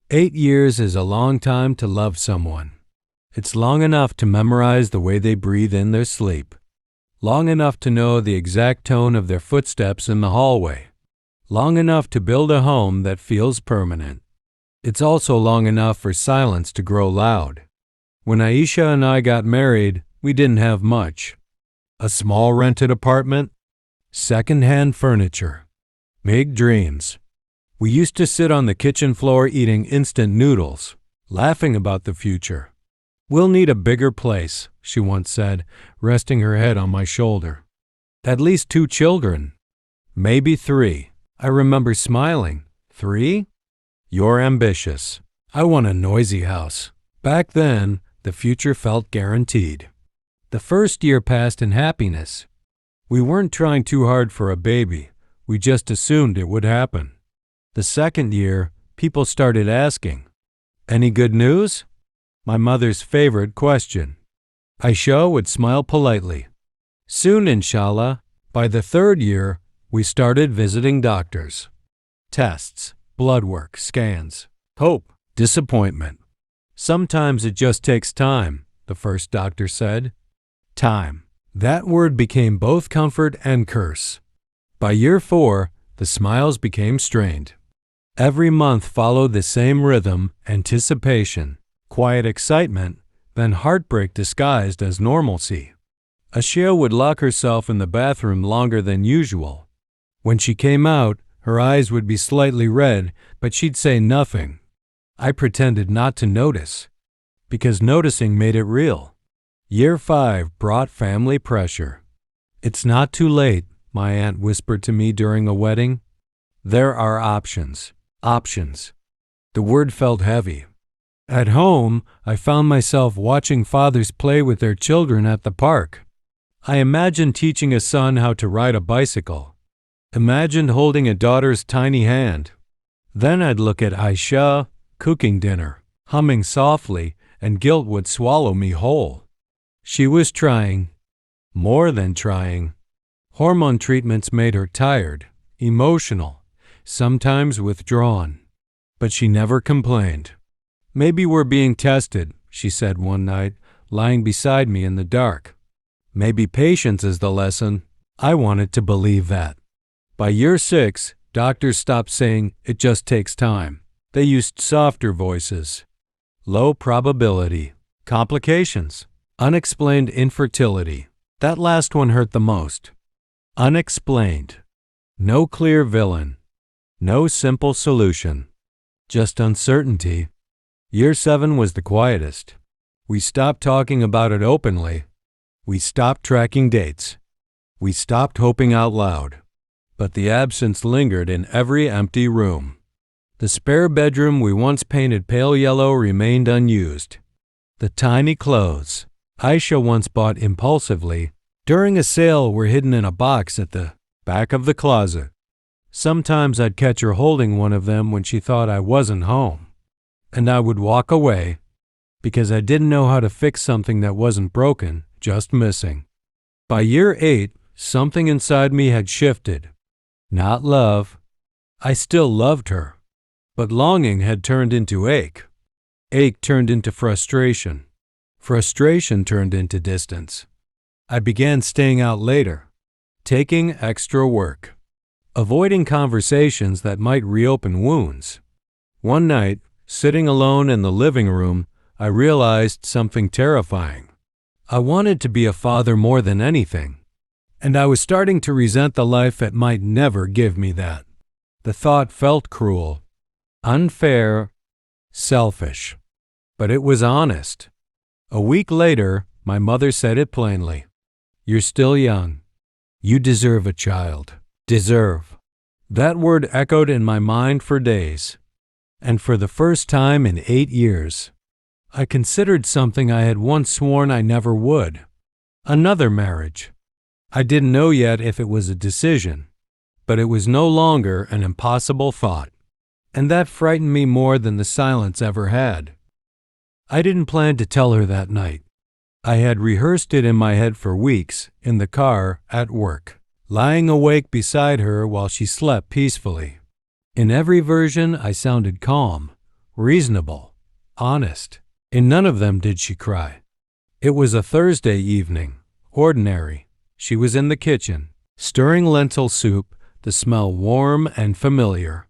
8 years is a long time to love someone. It's long enough to memorize the way they breathe in their sleep. Long enough to know the exact tone of their footsteps in the hallway. Long enough to build a home that feels permanent. It's also long enough for silence to grow loud. When Aisha and I got married, we didn't have much. A small rented apartment, second-hand furniture, big dreams. We used to sit on the kitchen floor eating instant noodles, laughing about the future. "We'll need a bigger place," she once said, resting her head on my shoulder. "At least 2 children. Maybe 3. I remember smiling. 3? You're ambitious. I want a noisy house. Back then, the future felt guaranteed. The first year passed in happiness. We weren't trying too hard for a baby. We just assumed it would happen. The second year, people started asking, "Any good news?" My mother's favorite question. Aisha would smile politely. "Soon, inshallah." By the third year, we started visiting doctors. Tests, blood work, scans, hope, disappointment. "Sometimes it just takes time," the first doctor said. Time. That word became both comfort and curse. By year 4, the smiles became strained. Every month followed the same rhythm, anticipation, quiet excitement, then heartbreak disguised as normalcy. Aisha would lock herself in the bathroom longer than usual. When she came out, her eyes would be slightly red, but she'd say nothing. I pretended not to notice, because noticing made it real. Year 5 brought family pressure. "It's not too late," my aunt whispered to me during a wedding. "There are options." Options. The word felt heavy. At home, I found myself watching fathers play with their children at the park. I imagined teaching a son how to ride a bicycle. Imagined holding a daughter's tiny hand. Then I'd look at Aisha, cooking dinner, humming softly, and guilt would swallow me whole. She was trying. More than trying. Hormone treatments made her tired, emotional, sometimes withdrawn. But she never complained. "Maybe we're being tested," she said one night, lying beside me in the dark. "Maybe patience is the lesson." I wanted to believe that. By year 6, doctors stopped saying, "It just takes time." They used softer voices. Low probability. Complications. Unexplained infertility. That last one hurt the most. Unexplained. No clear villain. No simple solution. Just uncertainty. Year 7 was the quietest. We stopped talking about it openly. We stopped tracking dates. We stopped hoping out loud. But the absence lingered in every empty room. The spare bedroom we once painted pale yellow remained unused. The tiny clothes Aisha once bought impulsively during a sale were hidden in a box at the back of the closet. Sometimes I'd catch her holding one of them when she thought I wasn't home. And I would walk away because I didn't know how to fix something that wasn't broken, just missing. By year 8, something inside me had shifted. Not love. I still loved her. But longing had turned into ache. Ache turned into frustration. Frustration turned into distance. I began staying out later, taking extra work, avoiding conversations that might reopen wounds. One night, sitting alone in the living room, I realized something terrifying. I wanted to be a father more than anything, and I was starting to resent the life that might never give me that. The thought felt cruel, unfair, selfish, but it was honest. A week later, my mother said it plainly. "You're still young. You deserve a child." Deserve. That word echoed in my mind for days. And for the first time in 8 years, I considered something I had once sworn I never would. Another marriage. I didn't know yet if it was a decision, but it was no longer an impossible thought. And that frightened me more than the silence ever had. I didn't plan to tell her that night. I had rehearsed it in my head for weeks, in the car, at work, lying awake beside her while she slept peacefully. In every version, I sounded calm, reasonable, honest. In none of them did she cry. It was a Thursday evening, ordinary. She was in the kitchen, stirring lentil soup, the smell warm and familiar.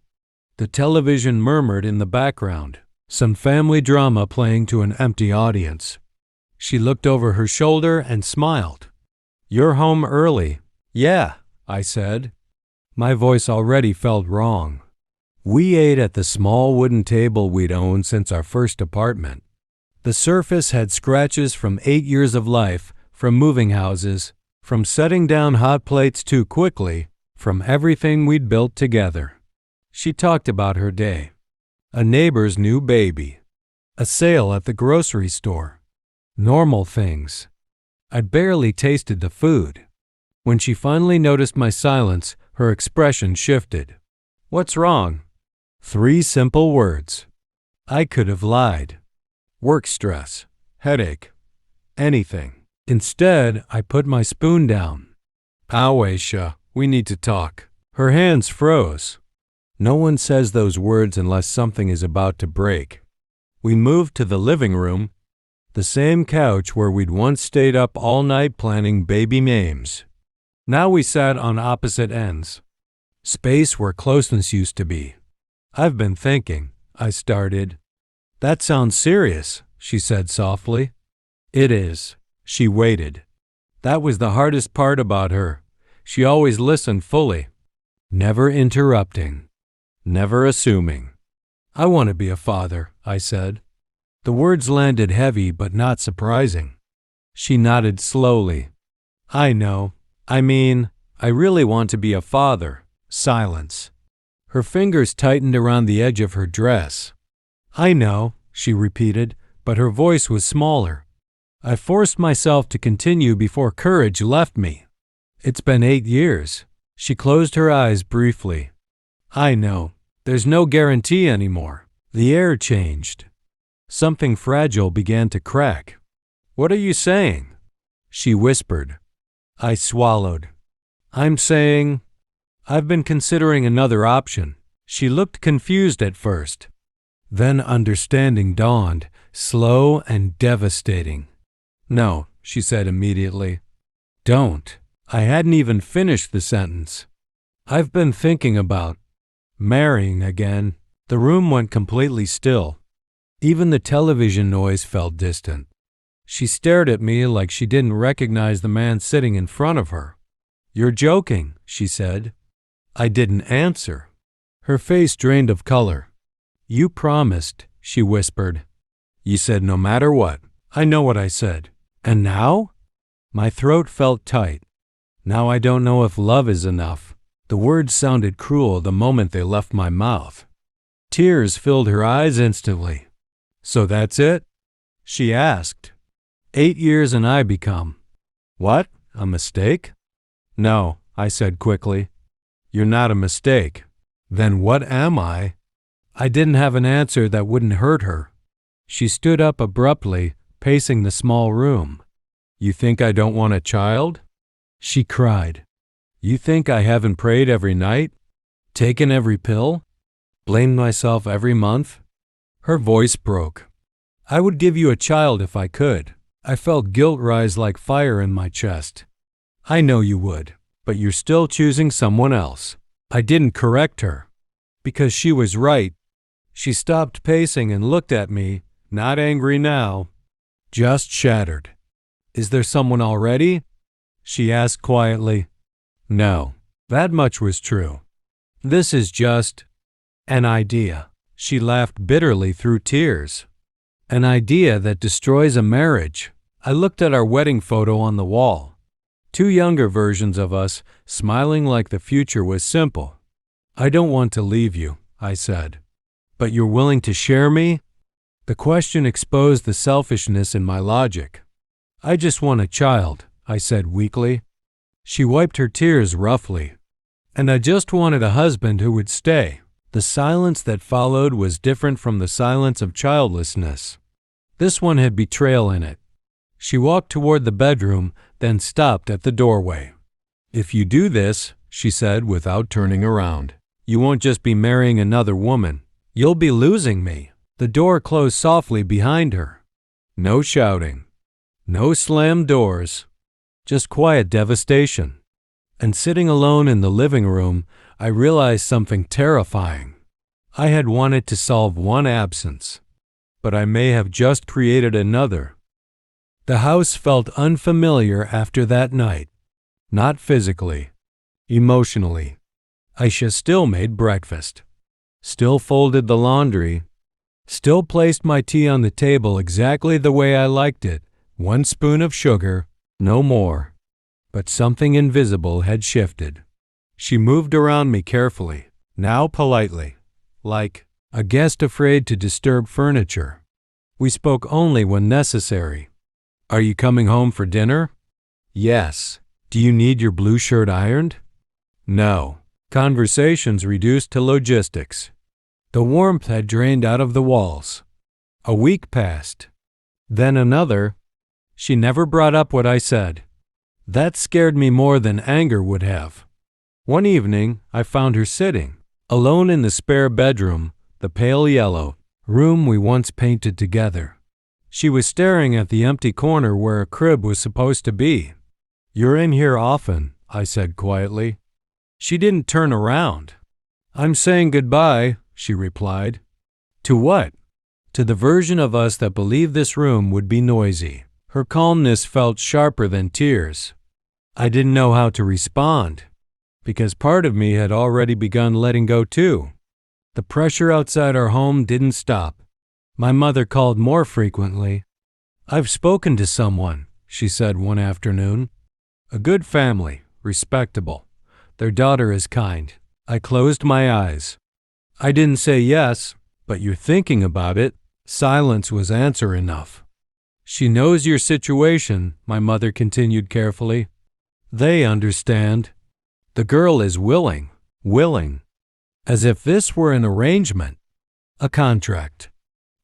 The television murmured in the background, some family drama playing to an empty audience. She looked over her shoulder and smiled. "You're home early." "Yeah," I said. My voice already felt wrong. We ate at the small wooden table we'd owned since our first apartment. The surface had scratches from 8 years of life, from moving houses, from setting down hot plates too quickly, from everything we'd built together. She talked about her day. A neighbor's new baby. A sale at the grocery store. Normal things. I'd barely tasted the food. When she finally noticed my silence, her expression shifted. "What's wrong?" 3 simple words. I could have lied. Work stress, headache, anything. Instead, I put my spoon down. "Ow, Aisha, we need to talk." Her hands froze. No one says those words unless something is about to break. We moved to the living room, the same couch where we'd once stayed up all night planning baby names. Now we sat on opposite ends. Space where closeness used to be. "I've been thinking," I started. "That sounds serious," she said softly. "It is." She waited. That was the hardest part about her. She always listened fully, never interrupting, never assuming. "I want to be a father," I said. The words landed heavy but not surprising. She nodded slowly. "I know. I mean, I really want to be a father." Silence. Her fingers tightened around the edge of her dress. "I know," she repeated, but her voice was smaller. I forced myself to continue before courage left me. "It's been 8 years." She closed her eyes briefly. "I know. There's no guarantee anymore." The air changed. Something fragile began to crack. "What are you saying?" She whispered. I swallowed. "I'm saying, I've been considering another option." She looked confused at first. Then understanding dawned, slow and devastating. "No," she said immediately. "Don't." I hadn't even finished the sentence. "I've been thinking about marrying again." The room went completely still. Even the television noise felt distant. She stared at me like she didn't recognize the man sitting in front of her. "You're joking," she said. I didn't answer. Her face drained of color. "You promised," she whispered. "You said no matter what." I know what I said. "And now?" My throat felt tight. "Now I don't know if love is enough." The words sounded cruel the moment they left my mouth. Tears filled her eyes instantly. "So that's it?" she asked. 8 years and I become. What? A mistake? "No," I said quickly. "You're not a mistake." "Then what am I?" I didn't have an answer that wouldn't hurt her. She stood up abruptly, pacing the small room. "You think I don't want a child?" She cried. "You think I haven't prayed every night? Taken every pill? Blamed myself every month?" Her voice broke. "I would give you a child if I could." I felt guilt rise like fire in my chest. "I know you would, but you're still choosing someone else." I didn't correct her, because she was right. She stopped pacing and looked at me, not angry now, just shattered. "Is there someone already?" she asked quietly. "No." That much was true. "This is just an idea." She laughed bitterly through tears. "An idea that destroys a marriage." I looked at our wedding photo on the wall. 2 younger versions of us, smiling like the future was simple. "I don't want to leave you," I said. "But you're willing to share me?" The question exposed the selfishness in my logic. "I just want a child," I said weakly. She wiped her tears roughly. "And I just wanted a husband who would stay." The silence that followed was different from the silence of childlessness. This one had betrayal in it. She walked toward the bedroom, then stopped at the doorway. "If you do this," she said without turning around, "you won't just be marrying another woman. You'll be losing me." The door closed softly behind her. No shouting. No slammed doors. Just quiet devastation. And sitting alone in the living room, I realized something terrifying. I had wanted to solve one absence, but I may have just created another. The house felt unfamiliar after that night. Not physically, emotionally. Aisha still made breakfast, still folded the laundry, still placed my tea on the table exactly the way I liked it, 1 spoon of sugar, no more. But something invisible had shifted. She moved around me carefully, now politely, like a guest afraid to disturb furniture. We spoke only when necessary. Are you coming home for dinner? Yes. Do you need your blue shirt ironed? No. Conversations reduced to logistics. The warmth had drained out of the walls. A week passed. Then another. She never brought up what I said. That scared me more than anger would have. One evening, I found her sitting, alone in the spare bedroom, the pale yellow room we once painted together. She was staring at the empty corner where a crib was supposed to be. You're in here often, I said quietly. She didn't turn around. I'm saying goodbye, she replied. To what? To the version of us that believed this room would be noisy. Her calmness felt sharper than tears. I didn't know how to respond, because part of me had already begun letting go too. The pressure outside our home didn't stop. My mother called more frequently. I've spoken to someone, she said one afternoon. A good family, respectable. Their daughter is kind. I closed my eyes. I didn't say yes, but you're thinking about it. Silence was answer enough. She knows your situation, my mother continued carefully. They understand. The girl is willing, as if this were an arrangement, a contract.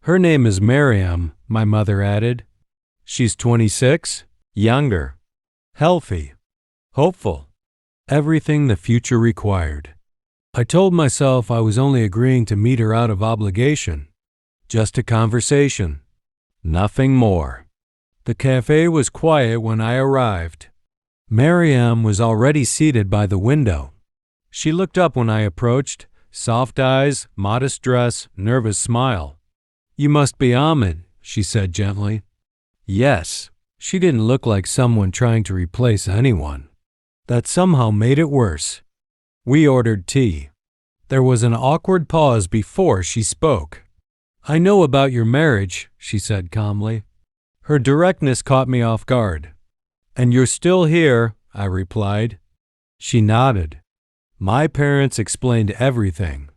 Her name is Miriam, my mother added. She's 26, younger, healthy, hopeful, everything the future required. I told myself I was only agreeing to meet her out of obligation, just a conversation, nothing more. The cafe was quiet when I arrived. Miriam was already seated by the window. She looked up when I approached, soft eyes, modest dress, nervous smile. You must be Ahmed, she said gently. Yes, she didn't look like someone trying to replace anyone. That somehow made it worse. We ordered tea. There was an awkward pause before she spoke. I know about your marriage, she said calmly. Her directness caught me off guard. And you're still here, I replied. She nodded. My parents explained everything.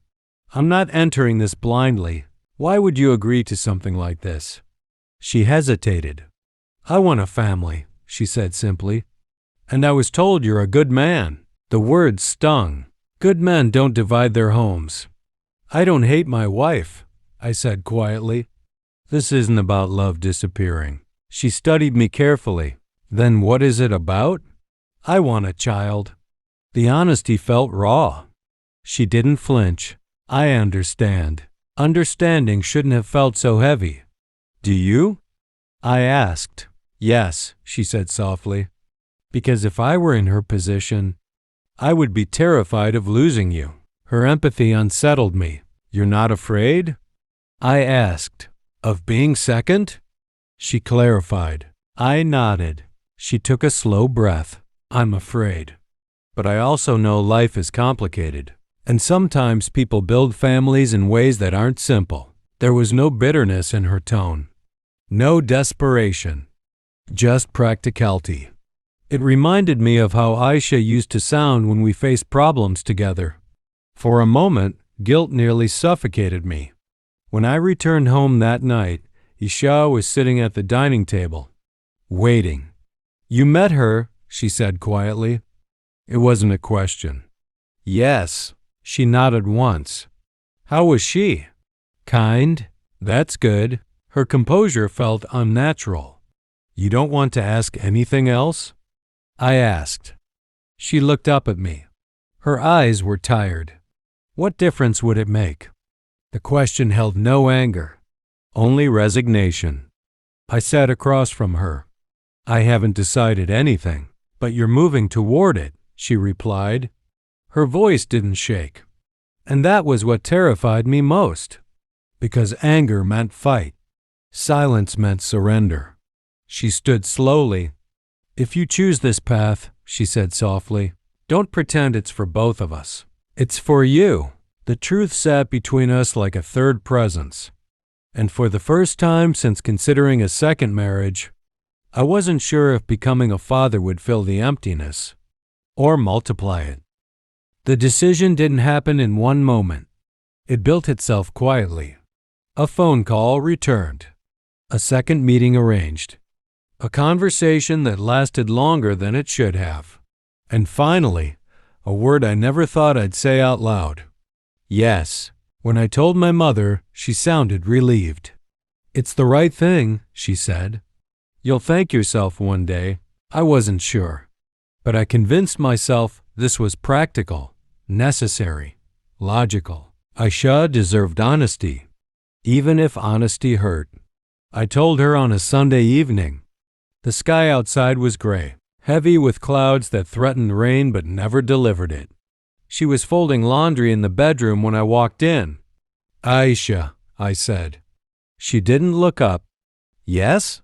I'm not entering this blindly. Why would you agree to something like this? She hesitated. I want a family, she said simply. And I was told you're a good man. The words stung. Good men don't divide their homes. I don't hate my wife, I said quietly. This isn't about love disappearing. She studied me carefully. Then what is it about? I want a child. The honesty felt raw. She didn't flinch. I understand. Understanding shouldn't have felt so heavy. Do you? I asked. Yes, she said softly. Because if I were in her position, I would be terrified of losing you. Her empathy unsettled me. You're not afraid? I asked. Of being second? She clarified. I nodded. She took a slow breath. I'm afraid. But I also know life is complicated. And sometimes people build families in ways that aren't simple. There was no bitterness in her tone. No desperation. Just practicality. It reminded me of how Aisha used to sound when we faced problems together. For a moment, guilt nearly suffocated me. When I returned home that night, Aisha was sitting at the dining table, waiting. You met her, she said quietly. It wasn't a question. Yes, she nodded once. How was she? Kind? That's good. Her composure felt unnatural. You don't want to ask anything else? I asked. She looked up at me. Her eyes were tired. What difference would it make? The question held no anger, only resignation. I sat across from her. I haven't decided anything, but you're moving toward it, she replied. Her voice didn't shake. And that was what terrified me most, because anger meant fight. Silence meant surrender. She stood slowly. If you choose this path, she said softly, don't pretend it's for both of us. It's for you. The truth sat between us like a third presence. And for the first time since considering a second marriage, I wasn't sure if becoming a father would fill the emptiness or multiply it. The decision didn't happen in one moment. It built itself quietly. A phone call returned. A second meeting arranged. A conversation that lasted longer than it should have. And finally, a word I never thought I'd say out loud. Yes. When I told my mother, she sounded relieved. It's the right thing, she said. You'll thank yourself one day. I wasn't sure. But I convinced myself this was practical, necessary, logical. Aisha deserved honesty, even if honesty hurt. I told her on a Sunday evening. The sky outside was gray, heavy with clouds that threatened rain but never delivered it. She was folding laundry in the bedroom when I walked in. Aisha, I said. She didn't look up. Yes?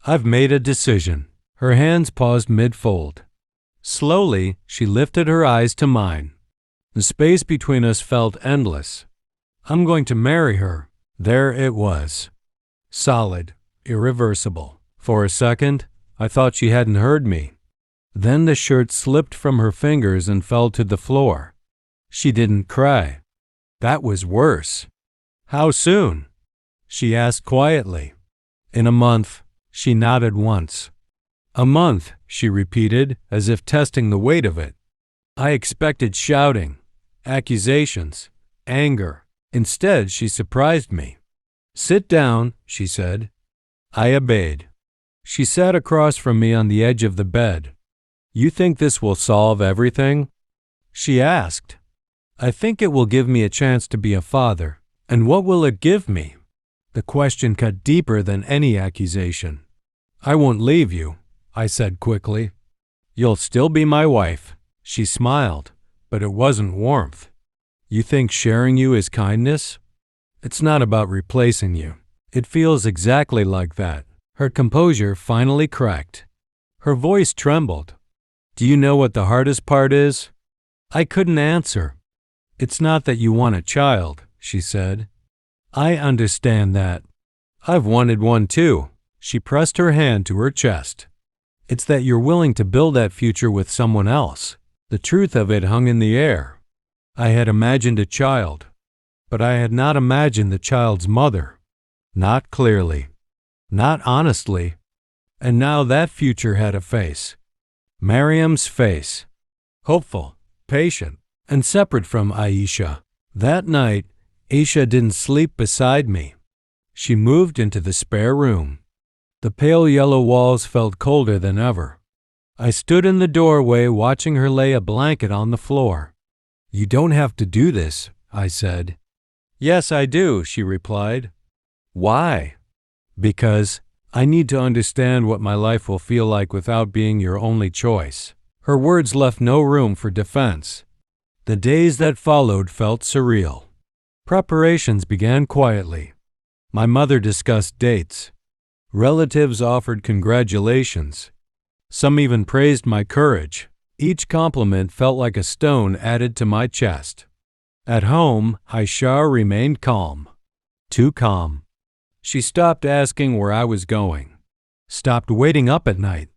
I've made a decision. Her hands paused mid-fold. Slowly, she lifted her eyes to mine. The space between us felt endless. I'm going to marry her. There it was. Solid, irreversible. For a second, I thought she hadn't heard me. Then the shirt slipped from her fingers and fell to the floor. She didn't cry. That was worse. How soon? She asked quietly. In a month. She nodded once. A month, she repeated, as if testing the weight of it. I expected shouting, accusations, anger. Instead, she surprised me. Sit down, she said. I obeyed. She sat across from me on the edge of the bed. You think this will solve everything? She asked. I think it will give me a chance to be a father. And what will it give me? The question cut deeper than any accusation. I won't leave you, I said quickly. You'll still be my wife. She smiled, but it wasn't warmth. You think sharing you is kindness? It's not about replacing you. It feels exactly like that. Her composure finally cracked. Her voice trembled. Do you know what the hardest part is? I couldn't answer. It's not that you want a child, she said. I understand that. I've wanted one too. She pressed her hand to her chest. It's that you're willing to build that future with someone else. The truth of it hung in the air. I had imagined a child, but I had not imagined the child's mother. Not clearly. Not honestly. And now that future had a face. Mariam's face. Hopeful, patient, and separate from Aisha. That night, Aisha didn't sleep beside me. She moved into the spare room. The pale yellow walls felt colder than ever. I stood in the doorway watching her lay a blanket on the floor. You don't have to do this, I said. Yes, I do, she replied. Why? Because I need to understand what my life will feel like without being your only choice. Her words left no room for defense. The days that followed felt surreal. Preparations began quietly. My mother discussed dates. Relatives offered congratulations. Some even praised my courage. Each compliment felt like a stone added to my chest. At home, Aisha remained calm. Too calm. She stopped asking where I was going. Stopped waiting up at night.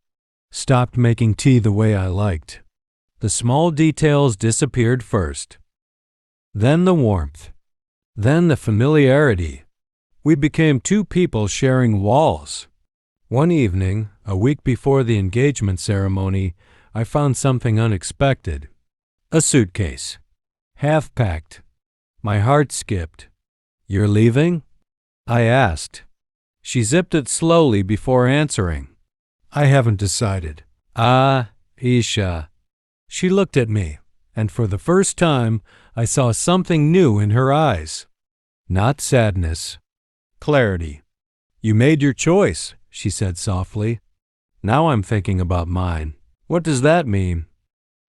Stopped making tea the way I liked. The small details disappeared first. Then the warmth. Then the familiarity. We became two people sharing walls. One evening, a week before the engagement ceremony, I found something unexpected. A suitcase. Half packed. My heart skipped. You're leaving? I asked. She zipped it slowly before answering. I haven't decided. Aisha. She looked at me, and for the first time, I saw something new in her eyes. Not sadness. clarity. You made your choice, she said softly. Now I'm thinking about mine. What does that mean?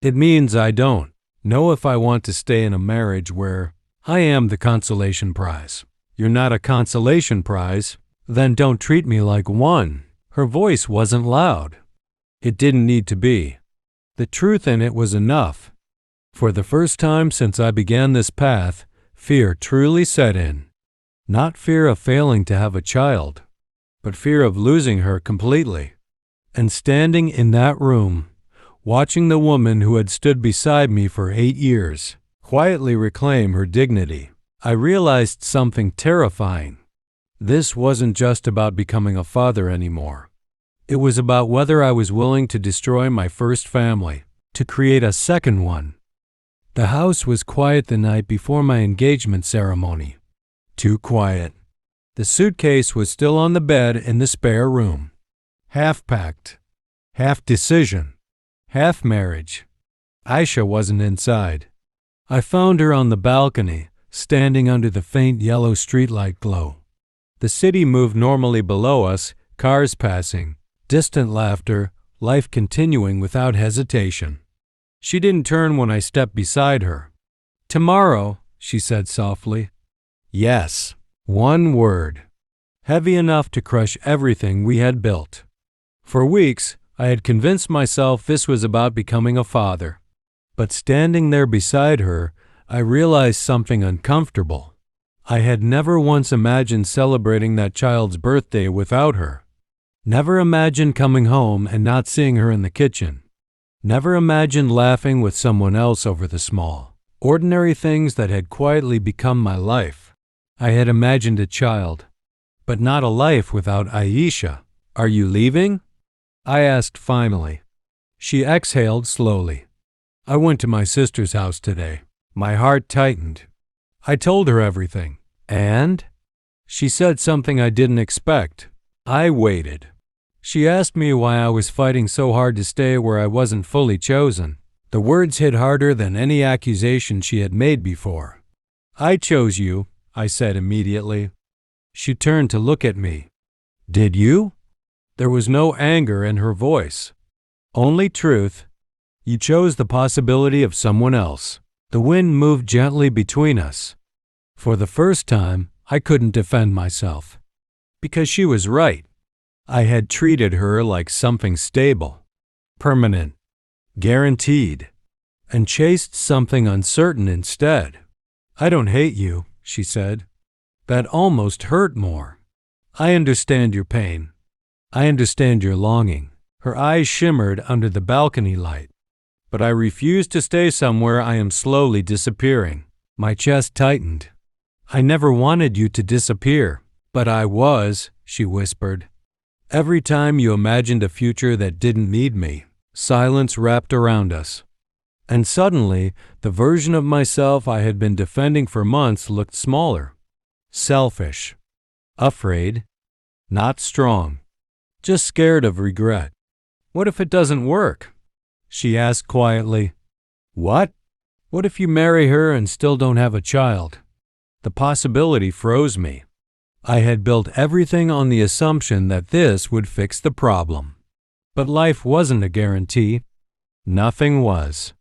It means I don't know if I want to stay in a marriage where I am the consolation prize. You're not a consolation prize? Then don't treat me like one. Her voice wasn't loud. It didn't need to be. The truth in it was enough. For the first time since I began this path, fear truly set in. Not fear of failing to have a child, but fear of losing her completely. And standing in that room, watching the woman who had stood beside me for 8 years quietly reclaim her dignity, I realized something terrifying. This wasn't just about becoming a father anymore. It was about whether I was willing to destroy my first family to create a second one. The house was quiet the night before my engagement ceremony. Too quiet. The suitcase was still on the bed in the spare room. Half packed. Half decision. Half marriage. Aisha wasn't inside. I found her on the balcony, standing under the faint yellow streetlight glow. The city moved normally below us, cars passing, distant laughter, life continuing without hesitation. She didn't turn when I stepped beside her. Tomorrow, she said softly. Yes, one word. Heavy enough to crush everything we had built. For weeks, I had convinced myself this was about becoming a father. But standing there beside her, I realized something uncomfortable. I had never once imagined celebrating that child's birthday without her. Never imagined coming home and not seeing her in the kitchen. Never imagined laughing with someone else over the small, ordinary things that had quietly become my life. I had imagined a child, but not a life without Aisha. Are you leaving? I asked finally. She exhaled slowly. I went to my sister's house today. My heart tightened. I told her everything. And? She said something I didn't expect. I waited. She asked me why I was fighting so hard to stay where I wasn't fully chosen. The words hit harder than any accusation she had made before. I chose you, I said immediately. She turned to look at me. Did you? There was no anger in her voice. Only truth. You chose the possibility of someone else. The wind moved gently between us. For the first time, I couldn't defend myself. Because she was right. I had treated her like something stable, permanent, guaranteed, and chased something uncertain instead. I don't hate you, she said. That almost hurt more. I understand your pain. I understand your longing. Her eyes shimmered under the balcony light. But I refuse to stay somewhere I am slowly disappearing. My chest tightened. I never wanted you to disappear, but I was, she whispered. Every time you imagined a future that didn't need me, silence wrapped around us. And suddenly, the version of myself I had been defending for months looked smaller. Selfish. Afraid. Not strong. Just scared of regret. What if it doesn't work? She asked quietly. What? What if you marry her and still don't have a child? The possibility froze me. I had built everything on the assumption that this would fix the problem. But life wasn't a guarantee. Nothing was.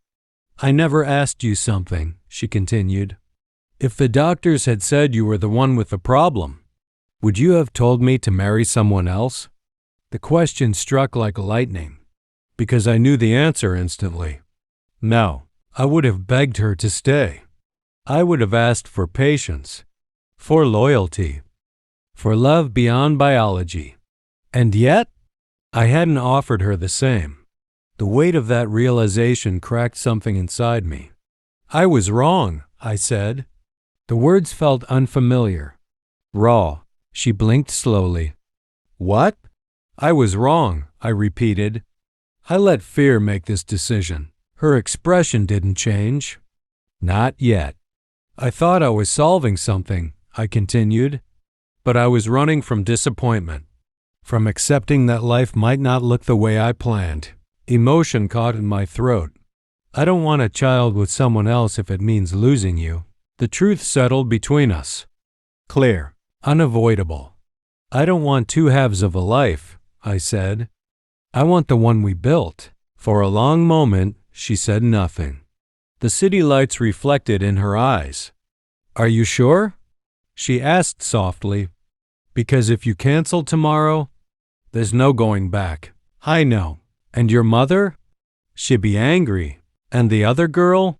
I never asked you something, she continued. If the doctors had said you were the one with the problem, would you have told me to marry someone else? The question struck like lightning, because I knew the answer instantly. No, I would have begged her to stay. I would have asked for patience, for loyalty, for love beyond biology. And yet, I hadn't offered her the same. The weight of that realization cracked something inside me. I was wrong, I said. The words felt unfamiliar. Raw. She blinked slowly. What? I was wrong, I repeated. I let fear make this decision. Her expression didn't change. Not yet. I thought I was solving something, I continued. But I was running from disappointment, from accepting that life might not look the way I planned. Emotion caught in my throat. I don't want a child with someone else if it means losing you. The truth settled between us. Clear. Unavoidable. I don't want two halves of a life, I said. I want the one we built. For a long moment, she said nothing. The city lights reflected in her eyes. Are you sure? She asked softly. Because if you cancel tomorrow, there's no going back. I know. And your mother? She'd be angry. And the other girl?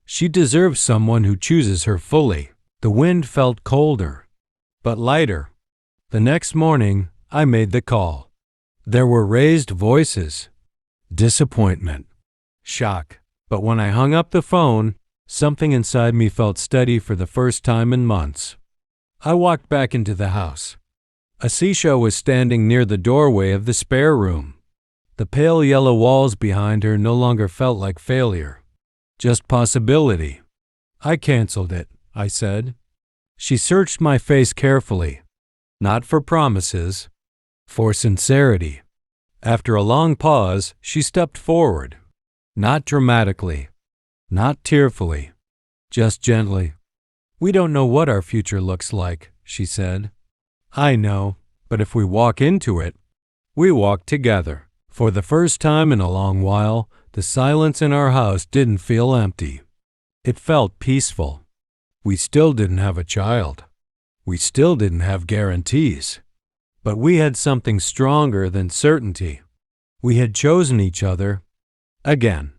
She deserves someone who chooses her fully. The wind felt colder, but lighter. The next morning, I made the call. There were raised voices, disappointment, shock. But when I hung up the phone, something inside me felt steady for the first time in months. I walked back into the house. Aisha was standing near the doorway of the spare room. The pale yellow walls behind her no longer felt like failure, just possibility. I canceled it, I said. She searched my face carefully, not for promises, for sincerity. After a long pause, she stepped forward, not dramatically, not tearfully, just gently. We don't know what our future looks like, she said. I know, but if we walk into it, we walk together. For the first time in a long while, the silence in our house didn't feel empty. It felt peaceful. We still didn't have a child. We still didn't have guarantees. But we had something stronger than certainty. We had chosen each other again.